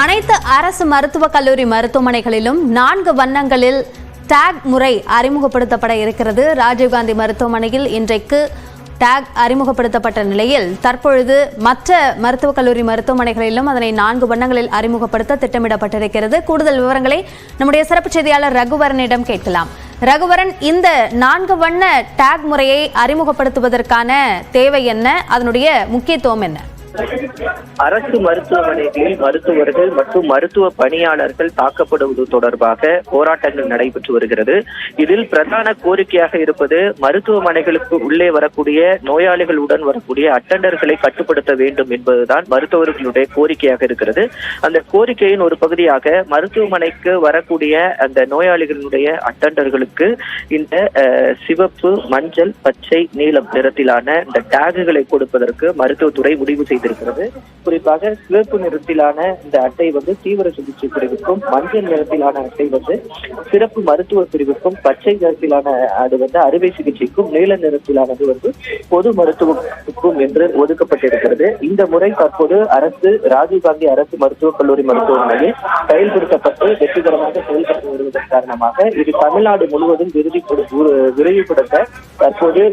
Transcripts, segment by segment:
அனைத்து அரசு மருத்துவக் கல்லூரி மருத்துவமனைகளிலும் 4 வண்ணங்களில் டேக் முறை அறிமுகப்படுத்தப்பட இருக்கிறது. ராஜீவ்காந்தி மருத்துவமனையில் இன்றைக்கு டேக் அறிமுகப்படுத்தப்பட்ட நிலையில் தற்பொழுது மற்ற மருத்துவக் கல்லூரி மருத்துவமனைகளிலும் அதனை 4 வண்ணங்களில் அறிமுகப்படுத்த திட்டமிடப்பட்டிருக்கிறது. கூடுதல் விவரங்களை நம்முடைய சிறப்பு செய்தியாளர் ரகுவரனிடம் கேட்கலாம். ரகுவரன், இந்த 4 வண்ண டேக் முறையை அறிமுகப்படுத்துவதற்கான தேவை என்ன? அதனுடைய முக்கியத்துவம் என்ன? அரசு மருத்துவமனைகளில் மருத்துவர்கள் மற்றும் மருத்துவ பணியாளர்கள் தாக்கப்படுவது தொடர்பாக போராட்டங்கள் நடைபெற்று வருகிறது. இதில் பிரதான கோரிக்கையாக இருப்பது மருத்துவமனைகளுக்கு உள்ளே வரக்கூடிய நோயாளிகளுடன் வரக்கூடிய அட்டெண்டர்களை கட்டுப்படுத்த வேண்டும் என்பதுதான் மருத்துவர்களுடைய கோரிக்கையாக இருக்கிறது. அந்த கோரிக்கையின் ஒரு பகுதியாக மருத்துவமனைக்கு வரக்கூடிய அந்த நோயாளிகளுடைய அட்டெண்டர்களுக்கு இந்த சிவப்பு, மஞ்சள், பச்சை, நீலம் நிறத்திலான இந்த டேகுகளை கொடுப்பதற்கு மருத்துவத்துறை முடிவு செய்திருக்கிறது. குறிப்பாக சிவப்பு நிறத்திலான இந்த அட்டை தீவிர சிகிச்சை பிரிவுக்கும், மஞ்சள் நிறத்திலான அட்டை சிறப்பு மருத்துவ பிரிவுக்கும், பச்சை நிறத்திலான அது அறுவை சிகிச்சைக்கும், நீல நிறத்திலானது பொது மருத்துவத்துக்கும் என்று ஒதுக்கப்பட்டிருக்கிறது. இந்த முறை தற்போது ராஜீவ்காந்தி அரசு மருத்துவக் கல்லூரி மருத்துவமனையில் செயல்படுத்தப்பட்டு வெற்றிகரமாக செயல்பட்டு வருவதன் காரணமாக இது தமிழ்நாடு முழுவதும் விரிவுபடுத்த தற்போது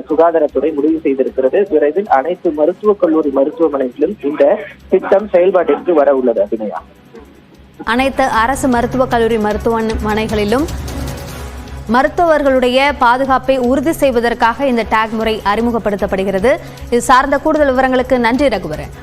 சுகாதாரத்துறை முடிவு செய்திருக்கிறது. விரைவில் அனைத்து மருத்துவக் கல்லூரி மருத்துவமனைகளிலும் இந்த திட்டம் செயல்பாட்டிற்கு வர உள்ளது. அபிநயா, அனைத்து அரசு மருத்துவக் கல்லூரி மருத்துவமனைகளிலும் மருத்துவர்களுடைய பாதுகாப்பை உறுதி செய்வதற்காக இந்த டேக் முறை அறிமுகப்படுத்தப்படுகிறது. இது சார்ந்த கூடுதல் விவரங்களுக்கு நன்றி ரகுவரன்.